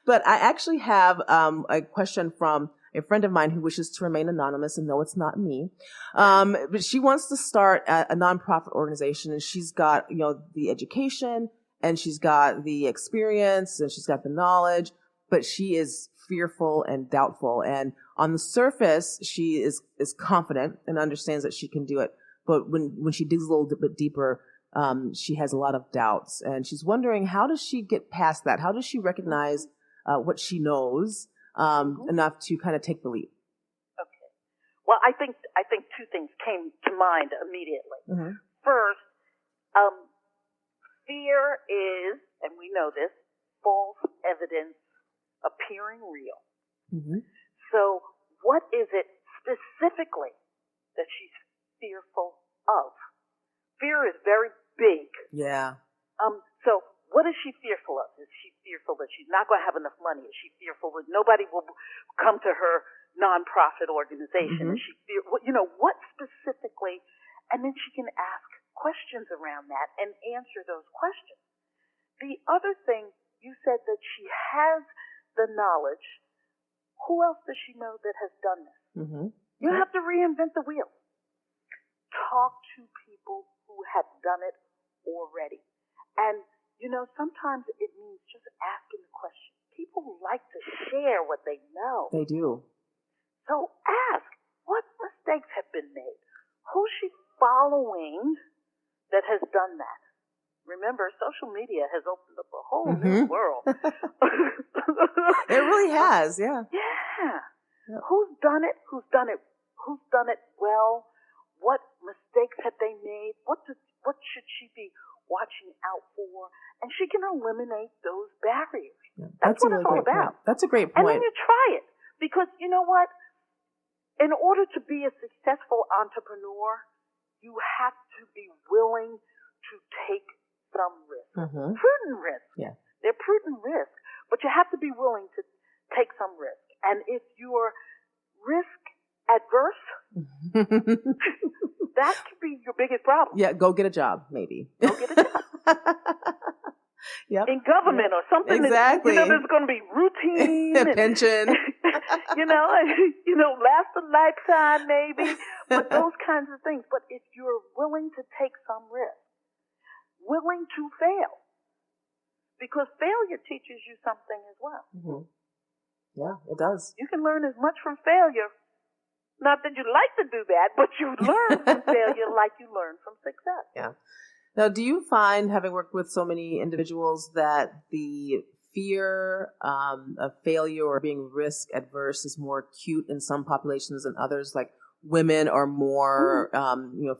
But I actually have a question from a friend of mine who wishes to remain anonymous, and no, it's not me. But she wants to start a nonprofit organization, and she's got, the education, and she's got the experience, and she's got the knowledge, but she is fearful and doubtful. And on the surface, she is confident and understands that she can do it. But when she digs a little bit deeper, she has a lot of doubts. And she's wondering, how does she get past that? How does she recognize what she knows enough to kind of take the leap? Okay. Well, I think two things came to mind immediately. Mm-hmm. First, fear is, and we know this, false evidence appearing real. Mm-hmm. So what is it specifically that she's fearful of? Fear is very big. Yeah. So what is she fearful of? Is she fearful that she's not going to have enough money? Is she fearful that nobody will come to her nonprofit organization? Mm-hmm. Is she what specifically? And then she can ask questions around that and answer those questions. The other thing, you said that she has the knowledge. Who else does she know that has done this? Mm-hmm. You have to reinvent the wheel. Talk to people who have done it already. And, sometimes it means just asking the question. People like to share what they know. They do. So ask, what mistakes have been made? Who's she following that has done that? Remember, social media has opened up a whole new world. It really has, yeah. Yeah. Yep. Who's done it? Who's done it well? What mistakes have they made? What should she be watching out for? And she can eliminate those barriers. Yeah, that's what it's all about. Point. That's a great point. And then you try it. Because you know what? In order to be a successful entrepreneur, you have to be willing to take some risk. Mm-hmm. Prudent risk. Yeah. They're prudent risk, but you have to be willing to take some risk. And if you're risk adverse, that could be your biggest problem. Yeah, go get a job, maybe. Go get a job. Yep. In government or something. Exactly. There's going to be routine. Pension. Last a lifetime maybe, but those kinds of things. But if you're willing to take some risk, willing to fail, because failure teaches you something as well. Mm-hmm. Yeah, it does. You can learn as much from failure. Not that you like to do that, but you learn from failure like you learn from success. Yeah. Now, do you find, having worked with so many individuals, that the fear of failure or being risk adverse is more acute in some populations than others? Like women are more,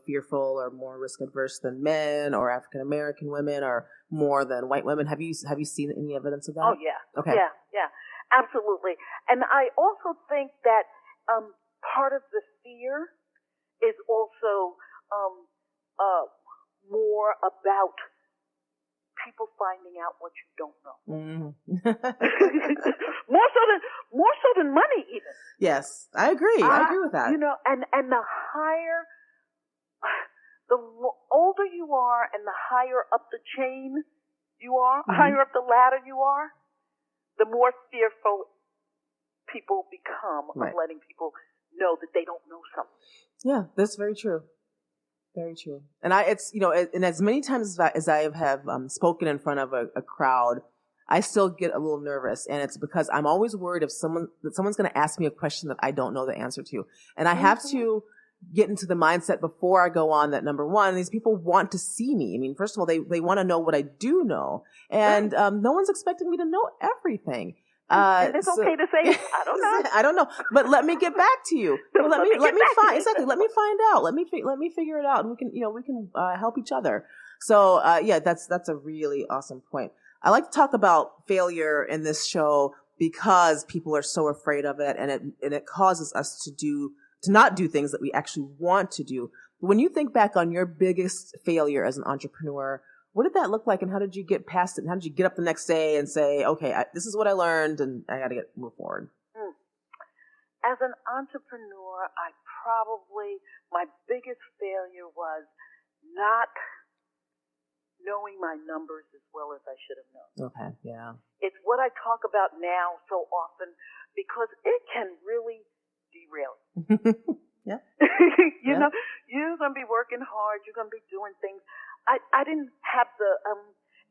fearful or more risk adverse than men, or African American women are more than white women. Have you seen any evidence of that? Oh yeah. Okay. Yeah, absolutely. And I also think that part of the fear is also more about people finding out what you don't know. more so than money, even. Yes, I agree. I agree with that. And the older you are, and the higher up the chain you are, higher up the ladder you are, the more fearful people become of letting people know that they don't know something. Yeah, that's very true. Very true. And and as many times as I have spoken in front of a crowd, I still get a little nervous, and it's because I'm always worried that someone's going to ask me a question that I don't know the answer to, and I have to get into the mindset before I go on that, number one, these people want to see me. I mean, first of all, they want to know what I do know, and no one's expecting me to know everything. It's okay to say, I don't know. I don't know, but let me get back to you. Let me find out. Let me figure it out, and we can help each other. So that's a really awesome point. I like to talk about failure in this show because people are so afraid of it, and it causes us to not do things that we actually want to do. But when you think back on your biggest failure as an entrepreneur, what did that look like, and how did you get past it? And how did you get up the next day and say, okay, this is what I learned, and I got to move forward? As an entrepreneur, my biggest failure was not knowing my numbers as well as I should have known. Okay, yeah. It's what I talk about now so often because it can really derail you. Yeah. You know, you're going to be working hard. You're going to be doing things. I didn't have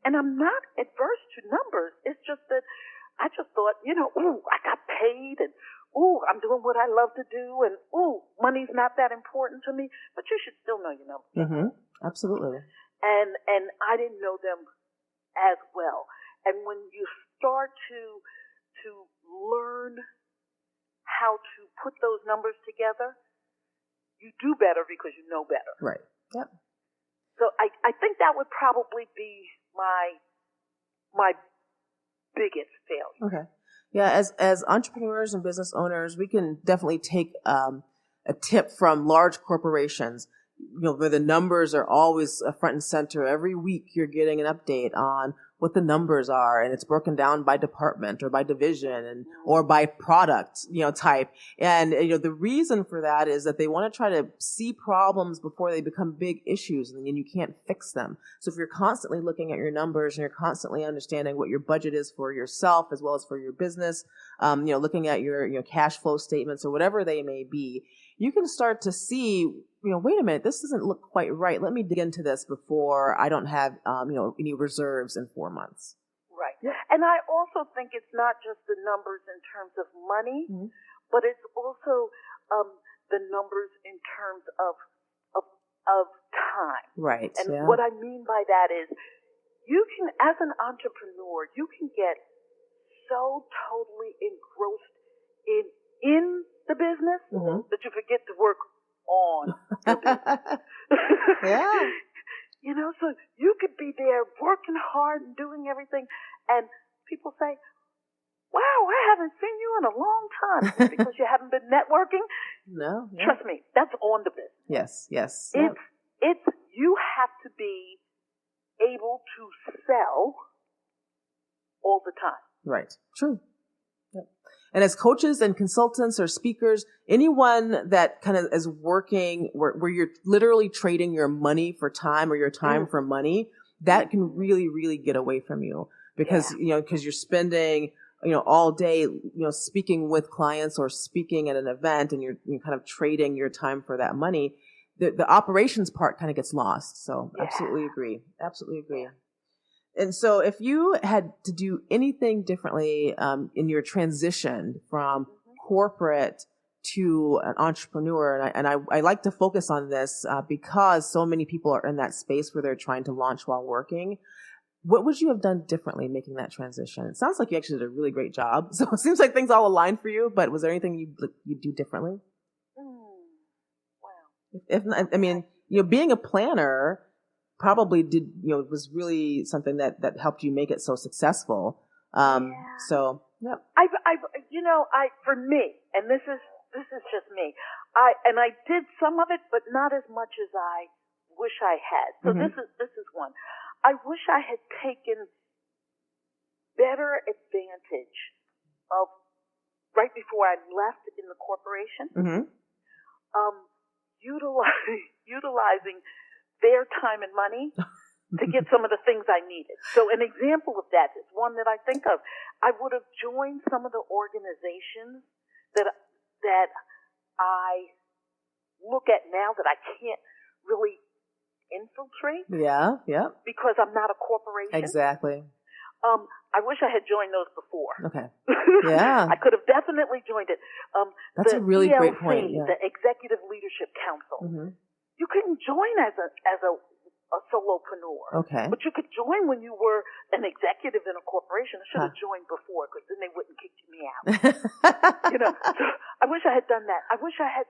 and I'm not adverse to numbers. It's just that I just thought, I got paid, and I'm doing what I love to do, and money's not that important to me, but you should still know your numbers. Mm-hmm. Absolutely. And I didn't know them as well. And when you start to learn how to put those numbers together, you do better because you know better. Right. Yep. So I think that would probably be my biggest failure. Okay. Yeah, as entrepreneurs and business owners, we can definitely take a tip from large corporations, where the numbers are always front and center. Every week you're getting an update on what the numbers are, and it's broken down by department or by division or by product, type. And, the reason for that is that they want to try to see problems before they become big issues, and then you can't fix them. So if you're constantly looking at your numbers and you're constantly understanding what your budget is for yourself as well as for your business, looking at your cash flow statements or whatever they may be, you can start to see, wait a minute, this doesn't look quite right. Let me dig into this before I don't have, any reserves in 4 months. Right. Yeah. And I also think it's not just the numbers in terms of money, but it's also the numbers in terms of time. Right. And what I mean by that is you can, as an entrepreneur, you can get so totally engrossed in the business that you forget to work on the business. Yeah. So you could be there working hard and doing everything, and people say, wow, I haven't seen you in a long time because you haven't been networking. No. Yeah. Trust me, that's on the business. Yes. It's you have to be able to sell all the time. Right. True. Yep. And as coaches and consultants or speakers, anyone that kind of is working where you're literally trading your money for time or your time for money, that can really, really get away from you because, because you're spending, all day, speaking with clients or speaking at an event, and you're kind of trading your time for that money. The operations part kind of gets lost. So Absolutely agree. And so if you had to do anything differently in your transition from corporate to an entrepreneur, and I like to focus on this because so many people are in that space where they're trying to launch while working. What would you have done differently making that transition? It sounds like you actually did a really great job. So it seems like things all aligned for you, but was there anything you'd do differently? Wow. If not, I mean, being a planner probably was really something that helped you make it so successful. So, yep. For me, and this is just me, I did some of it, but not as much as I wish I had. So this is one. I wish I had taken better advantage of right before I left in the corporation, utilizing their time and money to get some of the things I needed. So an example of that is one that I think of. I would have joined some of the organizations that I look at now that I can't really infiltrate. Yeah. Because I'm not a corporation. Exactly. I wish I had joined those before. Okay. Yeah. I could have definitely joined it. That's a really ELC, great point. Yeah. The Executive Leadership Council. You couldn't join as a solopreneur. Okay. But you could join when you were an executive in a corporation. I should have joined before, because then they wouldn't kick me out. So I wish I had done that. I wish I had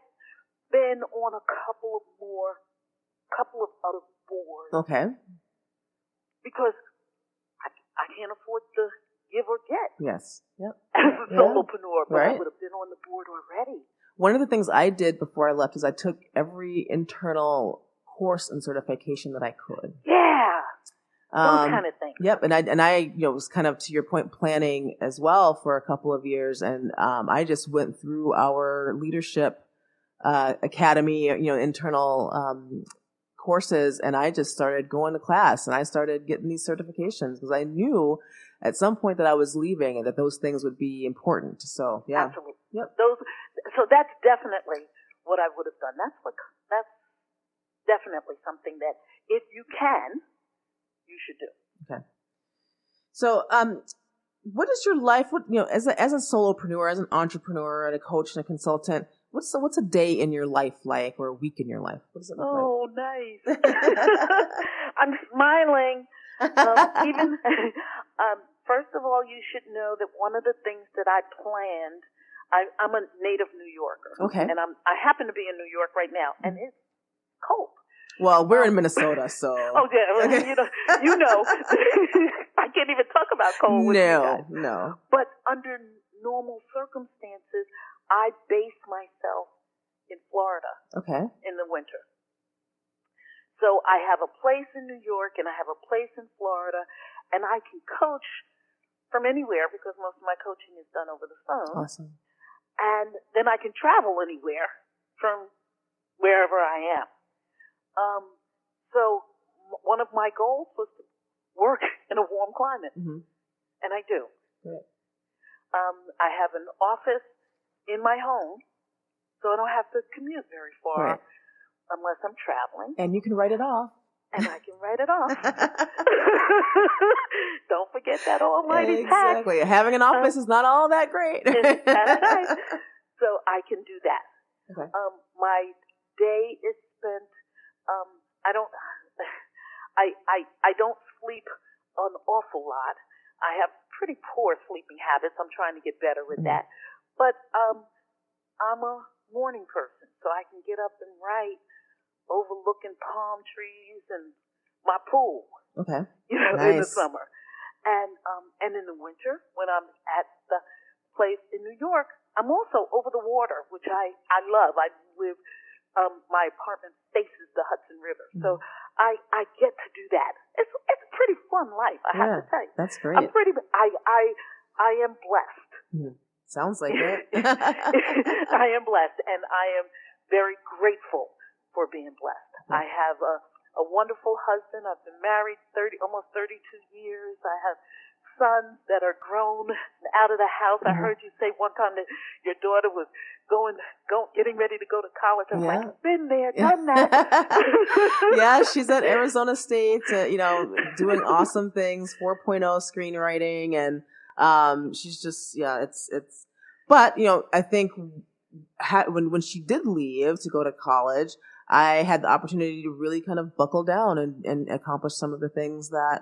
been on a couple of other boards. Okay. Because I can't afford to give or get. Yes. Yep. As a solopreneur, but right. I would have been on the board already. One of the things I did before I left is I took every internal course and certification that I could. Yeah. Those kind of things. Yep. And I was kind of, to your point, planning as well for a couple of years. And I just went through our leadership academy, internal courses, and I just started going to class, and I started getting these certifications because I knew at some point that I was leaving and that those things would be important. So, yeah. Absolutely. Yep. So that's definitely what I would have done. That's definitely something that if you can, you should do. Okay. So, what is your life? As a solopreneur, as an entrepreneur, and a coach and a consultant, what's a day in your life like, or a week in your life? What does it look like? Oh, nice. I'm smiling. First of all, you should know that one of the things that I planned, I'm a native New Yorker. Okay. And I happen to be in New York right now, and it's cold. Well, we're in Minnesota, so. Oh, yeah. Okay. I can't even talk about cold with you guys. No. But under normal circumstances, I base myself in Florida. Okay. In the winter. So I have a place in New York and I have a place in Florida, and I can coach from anywhere because most of my coaching is done over the phone. Awesome. And then I can travel anywhere from wherever I am. So one of my goals was to work in a warm climate. And I do. Great. I have an office in my home, so I don't have to commute very far unless I'm traveling. And you can write it off. And I can write it off. Don't forget that almighty tax. Exactly. Having an office is not all that great. That's right. So I can do that. Okay. My day is spent. I don't sleep an awful lot. I have pretty poor sleeping habits. I'm trying to get better with that. But I'm a morning person, so I can get up and write overlooking palm trees and my pool. Okay. Nice. In the summer. And in the winter, when I'm at the place in New York, I'm also over the water, which I love. I live, my apartment faces the Hudson River. So I get to do that. It's a pretty fun life, I have to tell you. That's great. I am blessed. Sounds like it. I am blessed, and I am very grateful for being blessed. I have a wonderful husband. I've been married almost 32 years. I have sons that are grown out of the house. I heard you say one time that your daughter was getting ready to go to college. I'm like, been there, done that. Yeah, she's at Arizona State, doing awesome things, 4.0 screenwriting, and she's just, it's, but, I think when she did leave to go to college, I had the opportunity to really kind of buckle down and accomplish some of the things that,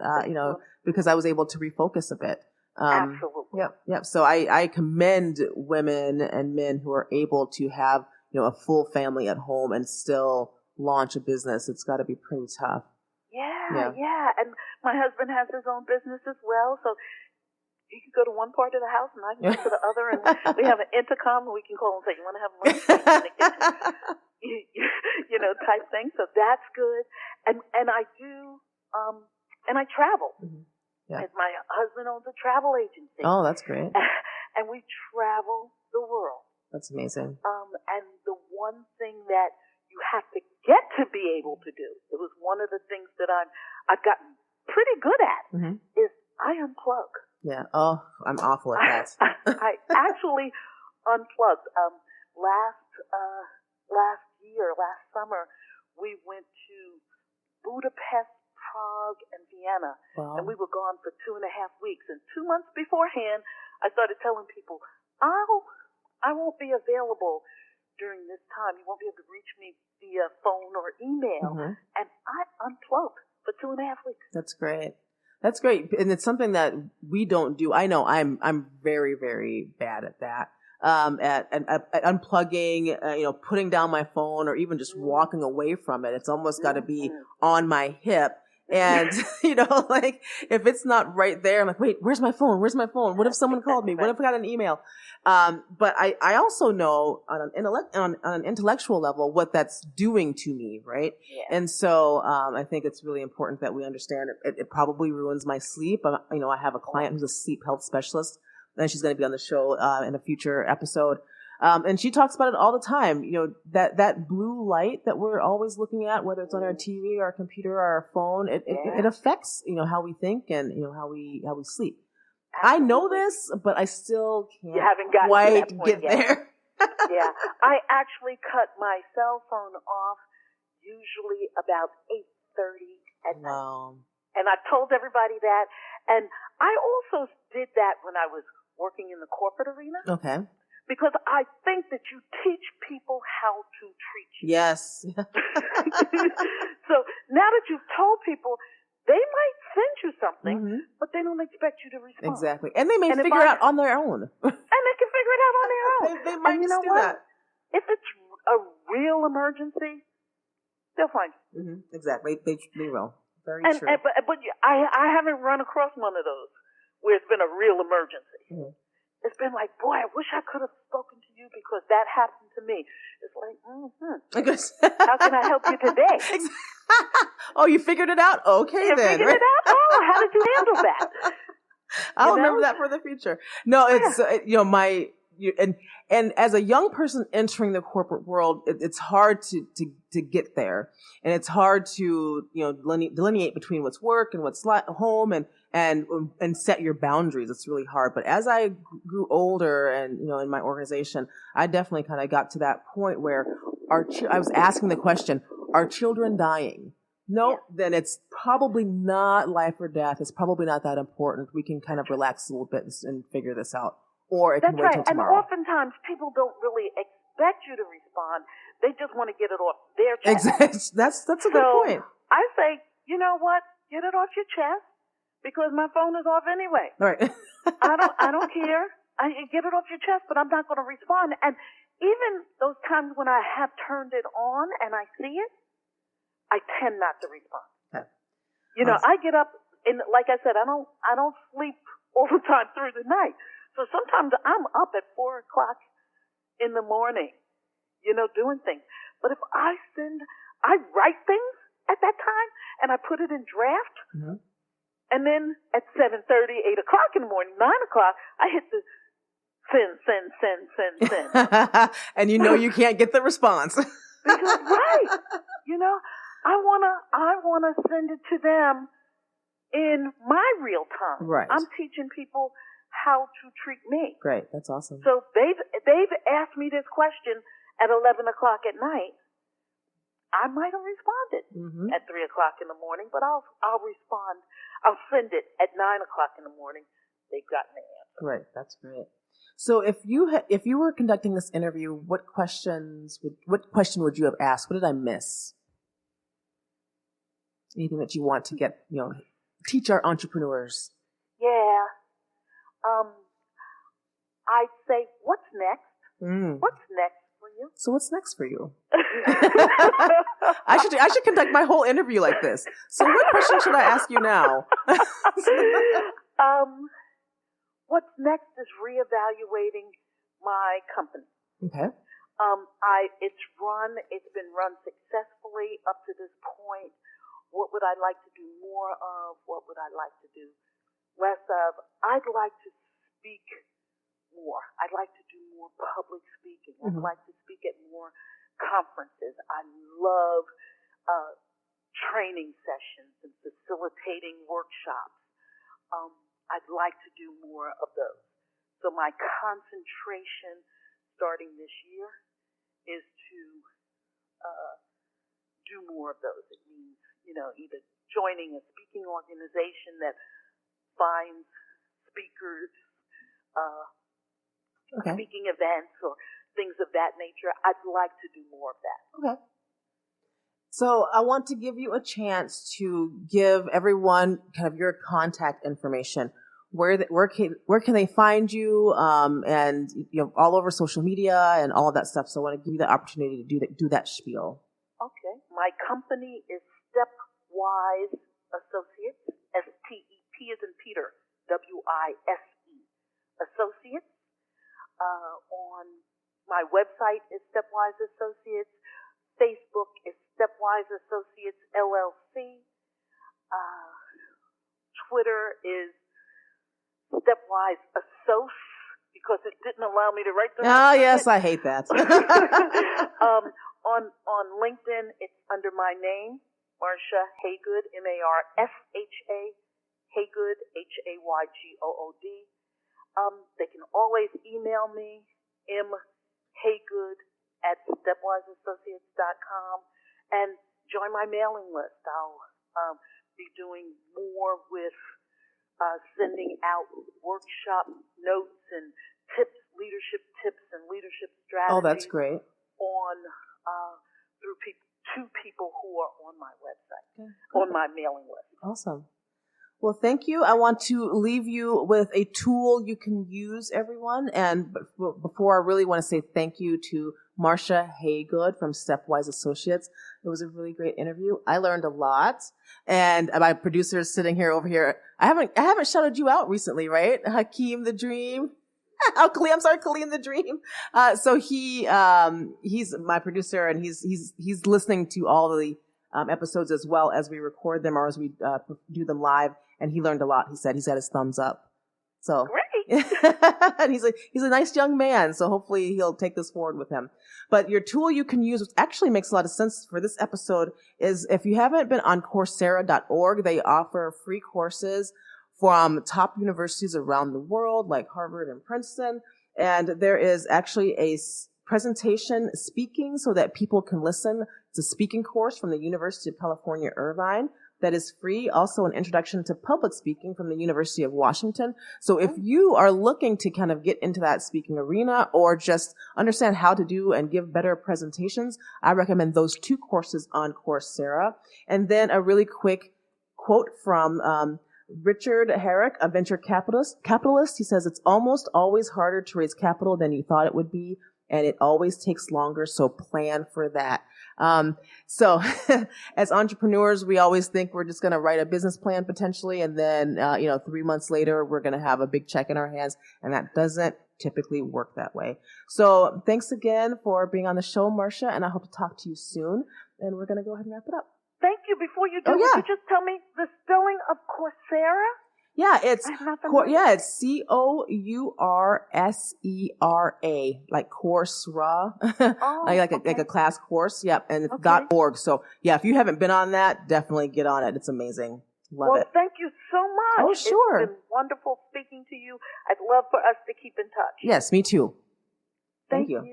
because I was able to refocus a bit. Absolutely. Yep. So I commend women and men who are able to have, a full family at home and still launch a business. It's got to be pretty tough. Yeah. And my husband has his own business as well, so he can go to one part of the house and I can go to the other, and we have an intercom and we can call and say, "You want to have lunch?" Type thing. So that's good. And I do, and I travel. Mm-hmm. Yeah. And my husband owns a travel agency. Oh, that's great. And we travel the world. That's amazing. And the one thing that you have to get to be able to do, it was one of the things that I've gotten pretty good at, mm-hmm. is I unplug. Yeah. Oh, I'm awful at that. I actually unplugged. Last summer, we went to Budapest, Prague, and Vienna. Wow. And we were gone for 2.5 weeks. And 2 months beforehand, I started telling people, I won't be available during this time. You won't be able to reach me via phone or email. Mm-hmm. And I unplugged for 2.5 weeks. That's great. That's great. And it's something that we don't do. I know I'm very, very bad at that. At unplugging, putting down my phone or even just walking away from it. It's almost got to be on my hip. And, like if it's not right there, I'm like, wait, where's my phone? Where's my phone? What if someone called me? What if I got an email? But I also know on an intellectual level what that's doing to me, right? Yeah. And so I think it's really important that we understand it probably ruins my sleep. I have a client who's a sleep health specialist, and she's going to be on the show in a future episode. And she talks about it all the time. That blue light that we're always looking at, whether it's on our TV, our computer, or our phone, it affects, how we think and, how we sleep. Absolutely. I know this, but I still can't quite get there. Yeah. I actually cut my cell phone off usually about 8:30 at night. Wow. And I told everybody that. And I also did that when I was working in the corporate arena. Okay. Because I think that you teach people how to treat you. Yes. So now that you've told people, they might send you something, mm-hmm. but they don't expect you to respond. Exactly. And they may figure it out on their own. And they can figure it out on their own. They might just do that. If it's a real emergency, they'll find you. Mm-hmm. Exactly. They will. Very true. But I haven't run across one of those where it's been a real emergency. Mm-hmm. It's been like, boy, I wish I could have spoken to you because that happened to me. It's like, how can I help you today? Oh, you figured it out? Okay, you then. Figured it out? Oh, how did you handle that? I'll remember that for the future. No, it's, and as a young person entering the corporate world, it's hard to get there. And it's hard to, delineate between what's work and what's home and set your boundaries. It's really hard. But as I grew older and, in my organization, I definitely kind of got to that point where I was asking the question, are children dying? No, then it's probably not life or death. It's probably not that important. We can kind of relax a little bit and figure this out. Or it can wait till tomorrow. And oftentimes people don't really expect you to respond. They just want to get it off their chest. Exactly. That's a good point. I say, you know what? Get it off your chest because my phone is off anyway. Right. I don't care. I get it off your chest, but I'm not going to respond. And even those times when I have turned it on and I see it, I tend not to respond. Okay. I get up and like I said, I don't sleep all the time through the night. So sometimes I'm up at 4:00 in the morning, doing things. But if I write things at that time and I put it in draft, mm-hmm. and then at 7:30, 8:00 in the morning, 9:00, I hit the send. And you can't get the response. Because, right. I wanna send it to them in my real time. Right. I'm teaching people how to treat me. Great. That's awesome. So they've asked me this question at 11:00 at night. I might have responded mm-hmm. at 3:00 in the morning, but I'll respond. I'll send it at 9:00 in the morning. They've gotten the answer. Right. That's great. So if you were conducting this interview, what question would you have asked? What did I miss? Anything that you want to teach our entrepreneurs? Yeah. I'd say, what's next? What's next for you? So what's next for you? I should conduct my whole interview like this. So what question should I ask you now? What's next is reevaluating my company. Okay. It's been run successfully up to this point. What would I like to do more of? What would I like to do less of? I'd like to speak more. I'd like to do more public speaking. I'd like to speak at more conferences. I love training sessions and facilitating workshops. I'd like to do more of those. So my concentration starting this year is to do more of those. It means, either joining a speaking organization that finds speakers, speaking events or things of that nature. I'd like to do more of that. Okay. So I want to give you a chance to give everyone kind of your contact information. Where can they find you? And all over social media and all of that stuff. So I want to give you the opportunity to do that spiel. Okay. My company is Stepwise Associates. STEP as in Peter. WISE Associates. On my website is Stepwise Associates. Facebook is Stepwise Associates LLC. Twitter is Stepwise Assoc, because it didn't allow me to write the Oh, yes, I hate that. On LinkedIn, it's under my name, Marsha Haygood, MARSHA, Haygood, HAYGOOD. They can always email me, mhaygood@stepwiseassociates.com, and join my mailing list. I'll be doing more with sending out workshop notes and tips, leadership tips and leadership strategies. Oh, that's great. Through two people who are on my website, on my mailing list. Awesome. Well, thank you. I want to leave you with a tool you can use, everyone. And before, I really want to say thank you to Marsha Haygood from Stepwise Associates. It was a really great interview. I learned a lot. And my producer is sitting here over here. I haven't shouted you out recently, right? Hakeem the Dream. Kaleem the Dream. So he's my producer, and he's listening to all the episodes as well as we record them or as we do them live. And he learned a lot. He said he's got his thumbs up. So great. And he's a nice young man. So hopefully he'll take this forward with him. But your tool you can use, which actually makes a lot of sense for this episode, is if you haven't been on Coursera.org, they offer free courses from top universities around the world, like Harvard and Princeton. And there is actually a presentation speaking so that people can listen. It's a speaking course from the University of California, Irvine, that is free. Also an introduction to public speaking from the University of Washington. So if you are looking to kind of get into that speaking arena or just understand how to do and give better presentations, I recommend those two courses on Coursera. And then a really quick quote from Richard Herrick, a venture capitalist. He says, "It's almost always harder to raise capital than you thought it would be, and it always takes longer, so plan for that." So as entrepreneurs, we always think we're just going to write a business plan potentially, and then 3 months later, we're going to have a big check in our hands, and that doesn't typically work that way. So thanks again for being on the show, Marsha, and I hope to talk to you soon, and we're going to go ahead and wrap it up. Thank you. Before you do, would you just tell me the spelling of Coursera? Yeah, it's it's COURSERA, like Coursera, like a class course. Yep, and it's .org. So yeah, if you haven't been on that, definitely get on it. It's amazing. Love it. Thank you so much. Oh, sure. It's been wonderful speaking to you. I'd love for us to keep in touch. Yes, me too. Thank you.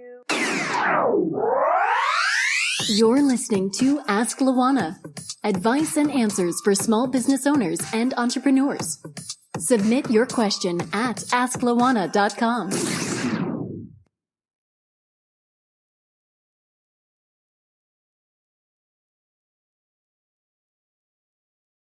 You're listening to Ask Luana, advice and answers for small business owners and entrepreneurs. Submit your question at AskLawana.com.